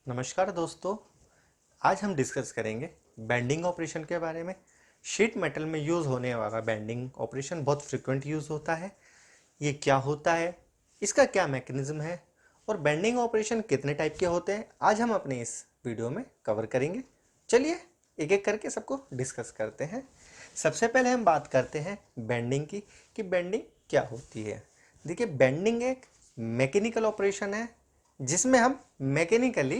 नमस्कार दोस्तों। आज हम डिस्कस करेंगे बेंडिंग ऑपरेशन के बारे में। शीट मेटल में यूज़ होने वाला बेंडिंग ऑपरेशन बहुत फ्रिक्वेंट यूज़ होता है। ये क्या होता है, इसका क्या मैकेनिज्म है और बेंडिंग ऑपरेशन कितने टाइप के होते हैं, आज हम अपने इस वीडियो में कवर करेंगे। चलिए एक एक करके सबको डिस्कस करते हैं। सबसे पहले हम बात करते हैं बेंडिंग की, कि बेंडिंग क्या होती है। देखिए, बेंडिंग एक मैकेनिकल ऑपरेशन है जिसमें हम मैकेनिकली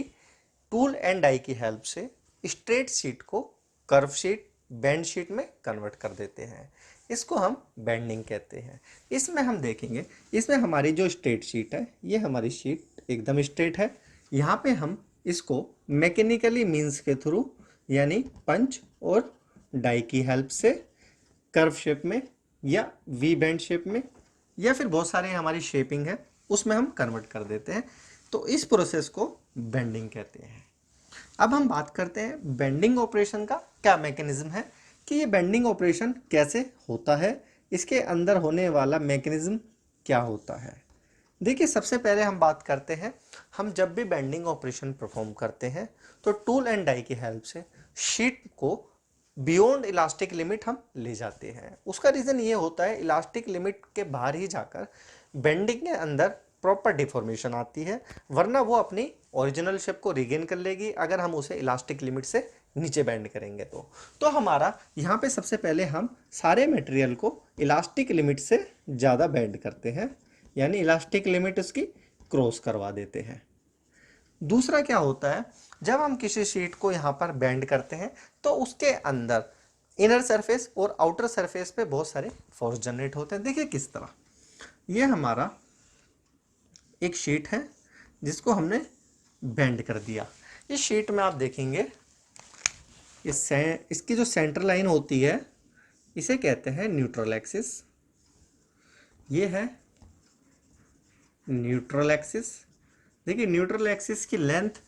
टूल एंड डाई की हेल्प से स्ट्रेट शीट को कर्व शीट, बेंड शीट में कन्वर्ट कर देते हैं। इसको हम बेंडिंग कहते हैं। इसमें हम देखेंगे, इसमें हमारी जो स्ट्रेट शीट है, ये हमारी शीट एकदम स्ट्रेट है। यहाँ पे हम इसको मैकेनिकली मीन्स के थ्रू, यानी पंच और डाई की हेल्प से कर्व शेप में या वी बेंड शेप में या फिर बहुत सारे हमारी शेपिंग है उसमें हम कन्वर्ट कर देते हैं। तो इस प्रोसेस को बेंडिंग कहते हैं। अब हम बात करते हैं बेंडिंग ऑपरेशन का क्या मैकेनिज्म है, कि ये बेंडिंग ऑपरेशन कैसे होता है, इसके अंदर होने वाला मैकेनिज्म क्या होता है। देखिए, सबसे पहले हम बात करते हैं, हम जब भी बेंडिंग ऑपरेशन परफॉर्म करते हैं तो टूल एंड डाई की हेल्प से शीट को बियॉन्ड इलास्टिक लिमिट हम ले जाते हैं। उसका रीज़न ये होता है, इलास्टिक लिमिट के बाहर ही जाकर बेंडिंग के अंदर प्रॉपर डिफॉर्मेशन आती है, वरना वो अपनी ओरिजिनल शेप को रिगेन कर लेगी अगर हम उसे इलास्टिक लिमिट से नीचे बेंड करेंगे। तो हमारा यहाँ पे सबसे पहले हम सारे मटेरियल को इलास्टिक लिमिट से ज़्यादा बेंड करते हैं, यानी इलास्टिक लिमिट उसकी क्रॉस करवा देते हैं। दूसरा क्या होता है, जब हम किसी शीट को यहाँ पर बेंड करते हैं तो उसके अंदर इनर सरफेस और आउटर सरफेस पे बहुत सारे फोर्स जनरेट होते हैं। देखिए किस तरह, ये हमारा एक शीट है जिसको हमने बेंड कर दिया। इस शीट में आप देखेंगे, इसकी जो सेंटर लाइन होती है इसे कहते हैं न्यूट्रल एक्सिस। ये है न्यूट्रल एक्सिस। देखिए, न्यूट्रल एक्सिस की लेंथ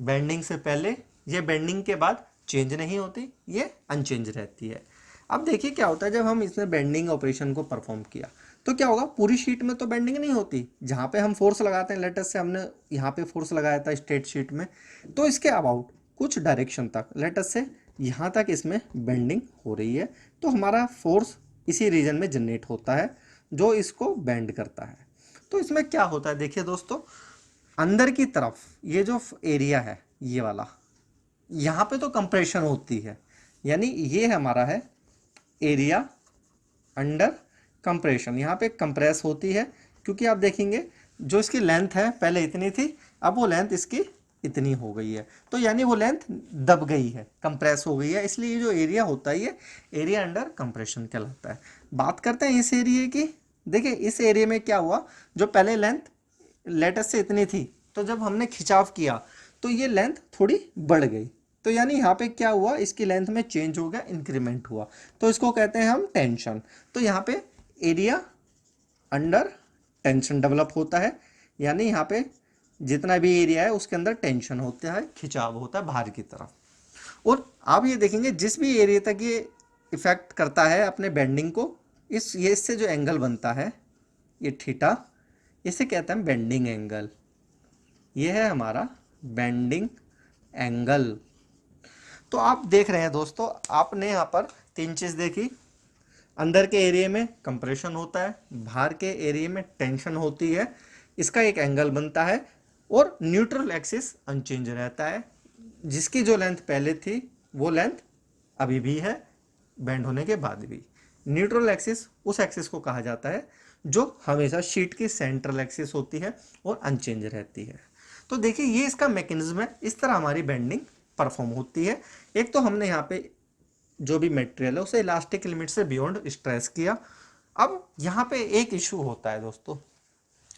बेंडिंग से पहले ये बेंडिंग के बाद चेंज नहीं होती, ये अनचेंज रहती है। अब देखिए क्या होता है, जब हम इसमें बेंडिंग ऑपरेशन को परफॉर्म किया तो क्या होगा, पूरी शीट में तो बेंडिंग नहीं होती। जहाँ पे हम फोर्स लगाते हैं, लेटेस्ट से हमने यहाँ पे फोर्स लगाया था स्ट्रेट शीट में, तो इसके अबाउट कुछ डायरेक्शन तक, लेटेस्ट से यहाँ तक इसमें बेंडिंग हो रही है, तो हमारा फोर्स इसी रीजन में जनरेट होता है जो इसको बेंड करता है। तो इसमें क्या होता है, देखिए दोस्तों, अंदर की तरफ ये जो एरिया है ये वाला, यहाँ पे तो कंप्रेशन होती है, यानी ये हमारा है एरिया अंडर कंप्रेशन। यहाँ पे कंप्रेस होती है, क्योंकि आप देखेंगे जो इसकी लेंथ है पहले इतनी थी, अब वो लेंथ इसकी इतनी हो गई है, तो यानी वो लेंथ दब गई है, कंप्रेस हो गई है, इसलिए जो एरिया होता है ये एरिया अंडर कंप्रेशन कहलाता है। बात करते हैं इस एरिया की। देखिए, इस एरिया में क्या हुआ, जो पहले लेंथ लेटेस्ट से इतनी थी, तो जब हमने खिंचाव किया तो ये लेंथ थोड़ी बढ़ गई, तो यानी यहाँ पे क्या हुआ, इसकी लेंथ में चेंज हो गया, इंक्रीमेंट हुआ, तो इसको कहते हैं हम टेंशन। तो यहाँ पे एरिया अंडर टेंशन डेवलप होता है, यानी यहाँ पे जितना भी एरिया है उसके अंदर टेंशन होता है, खिंचाव होता है बाहर की तरफ। और आप ये देखेंगे, जिस भी एरिया तक ये इफेक्ट करता है अपने बेंडिंग को, ये इससे जो एंगल बनता है ये थीटा, इसे कहते हैं बेंडिंग एंगल। ये है हमारा बेंडिंग एंगल। तो आप देख रहे हैं दोस्तों, आपने यहाँ पर तीन चीज़ देखी, अंदर के एरिया में कंप्रेशन होता है, बाहर के एरिया में टेंशन होती है, इसका एक एंगल बनता है, और न्यूट्रल एक्सिस अनचेंज रहता है, जिसकी जो लेंथ पहले थी वो लेंथ अभी भी है, बेंड होने के बाद भी। न्यूट्रल एक्सिस उस एक्सिस को कहा जाता है जो हमेशा शीट की सेंट्रल एक्सिस होती है और अनचेंज रहती है। तो देखिए, ये इसका मैकेनिज्म है, इस तरह हमारी बेंडिंग परफॉर्म होती है। एक तो हमने यहाँ पे जो भी मटेरियल है उसे इलास्टिक लिमिट से बियॉन्ड स्ट्रेस किया। अब यहाँ पे एक इशू होता है दोस्तों,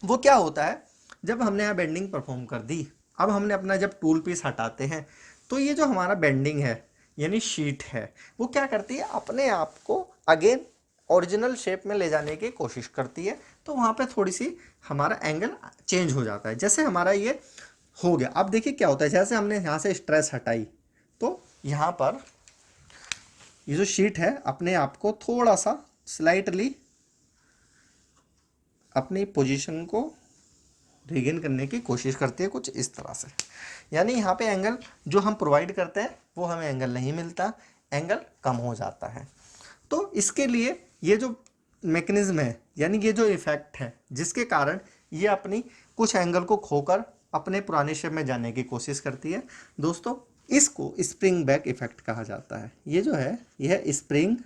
वो क्या होता है, जब हमने यहाँ बेंडिंग परफॉर्म कर दी, अब हमने अपना जब टूल पीस हटाते हैं तो ये जो हमारा बेंडिंग है यानी शीट है, वो क्या करती है, अपने आप को अगेन ओरिजिनल शेप में ले जाने की कोशिश करती है। तो वहाँ पे थोड़ी सी हमारा एंगल चेंज हो जाता है। जैसे हमारा ये हो गया, अब देखिए क्या होता है, जैसे हमने यहाँ से स्ट्रेस हटाई तो यहाँ पर ये जो शीट है अपने आप को थोड़ा सा स्लाइटली अपनी पोजीशन को रीगेन करने की कोशिश करती है कुछ इस तरह से। यानी यहाँ पे एंगल जो हम प्रोवाइड करते हैं वो हमें एंगल नहीं मिलता, एंगल कम हो जाता है। तो इसके लिए ये जो मैकेनिज्म है, यानी ये जो इफेक्ट है जिसके कारण ये अपनी कुछ एंगल को खोकर अपने पुराने शेप में जाने की कोशिश करती है, दोस्तों इसको स्प्रिंग बैक इफेक्ट कहा जाता है। ये जो है यह स्प्रिंग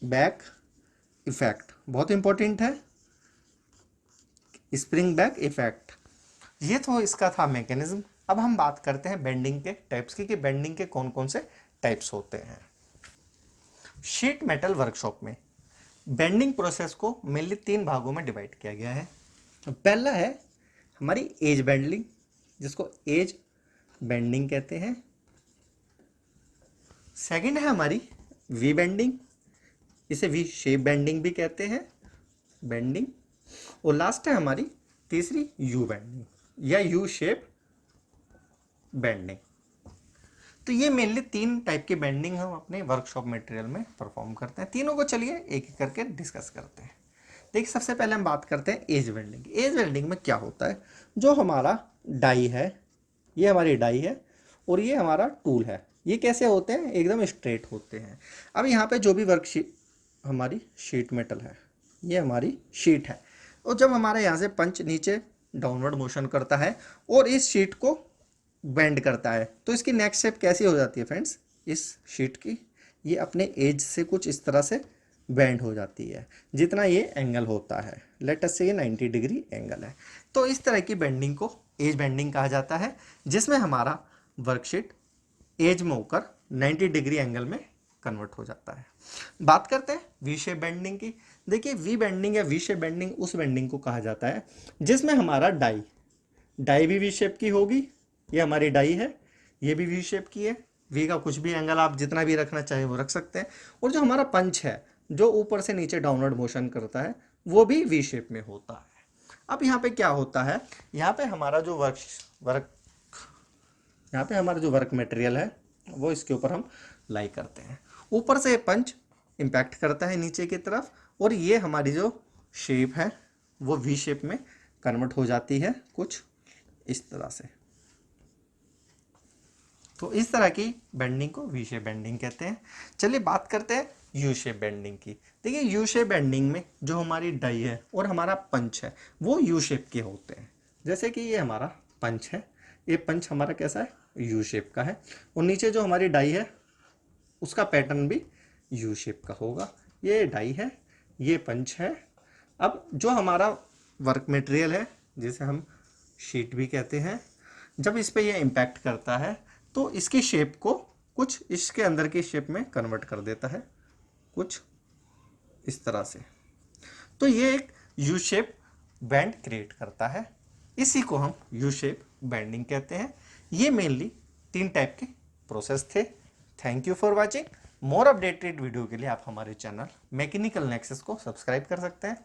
बैक इफेक्ट बहुत इंपॉर्टेंट है, स्प्रिंग बैक इफेक्ट। ये तो इसका था मैकेनिज्म। अब हम बात करते हैं बेंडिंग के टाइप्स की, कि बेंडिंग के कौन कौन से टाइप्स होते हैं। शीट मेटल वर्कशॉप में बेंडिंग प्रोसेस को मेनली 3 भागों में डिवाइड किया गया है। पहला है हमारी एज बेंडिंग, जिसको एज बेंडिंग कहते हैं। सेकंड है हमारी वी बेंडिंग, इसे वी शेप बेंडिंग भी कहते हैं, बेंडिंग। और लास्ट है हमारी तीसरी यू बेंडिंग या यू शेप बेंडिंग। तो ये मेनली 3 टाइप की बेंडिंग हम अपने वर्कशॉप मटेरियल में परफॉर्म करते हैं। तीनों को चलिए एक एक करके डिस्कस करते हैं। देखिए सबसे पहले हम बात करते हैं एज वेल्डिंग। एज वेल्डिंग में क्या होता है, जो हमारा डाई है, ये हमारी डाई है और ये हमारा टूल है, ये कैसे होते हैं, एकदम स्ट्रेट होते हैं। अब यहाँ पे जो भी वर्कशीट हमारी शीट मेटल है, ये हमारी शीट है, और जब हमारा यहाँ से पंच नीचे डाउनवर्ड मोशन करता है और इस शीट को बेंड करता है, तो इसकी नेक्स्ट स्टेप कैसी हो जाती है फ्रेंड्स, इस शीट की ये अपने एज से कुछ इस तरह से बेंड हो जाती है, जितना ये एंगल होता है। लेट अस से ये 90 डिग्री एंगल है। तो इस तरह की बेंडिंग को एज बेंडिंग कहा जाता है, जिसमें हमारा वर्कशीट एज में होकर 90 डिग्री एंगल में कन्वर्ट हो जाता है। बात करते हैं वी शेप बेंडिंग की। देखिए वी बेंडिंग या वी शेप बेंडिंग उस बेंडिंग को कहा जाता है जिसमें हमारा डाई भी वी शेप की होगी, ये हमारी डाई है, ये भी वी शेप की है, वी का कुछ भी एंगल आप जितना भी रखना चाहे वो रख सकते हैं। और जो हमारा पंच है जो ऊपर से नीचे डाउनवर्ड मोशन करता है वो भी वी शेप में होता है। अब यहाँ पे क्या होता है, यहाँ पे हमारा जो वर्क मटेरियल है वो इसके ऊपर हम लाई करते हैं। ऊपर से पंच इम्पैक्ट करता है नीचे की तरफ और ये हमारी जो शेप है वो वी शेप में कन्वर्ट हो जाती है कुछ इस तरह से। तो इस तरह की बेंडिंग को वी शेप बेंडिंग कहते हैं। चलिए बात करते हैं यू शेप बेंडिंग की। देखिए यू शेप बेंडिंग में जो हमारी डाई है और हमारा पंच है वो यू शेप के होते हैं। जैसे कि ये हमारा पंच है, ये पंच हमारा कैसा है, यू शेप का है, और नीचे जो हमारी डाई है उसका पैटर्न भी यू शेप का होगा। ये डाई है, ये पंच है। अब जो हमारा वर्क मटेरियल है जिसे हम शीट भी कहते हैं, जब इस पे ये इम्पैक्ट करता है तो इसकी शेप को कुछ इसके अंदर की शेप में कन्वर्ट कर देता है कुछ इस तरह से। तो ये एक यू शेप बैंड क्रिएट करता है, इसी को हम यू शेप बैंडिंग कहते हैं। ये मेनली 3 टाइप के प्रोसेस थे। Thank you for watching. More updated video के लिए आप हमारे चैनल मैकेनिकल नेक्सस को सब्सक्राइब कर सकते हैं।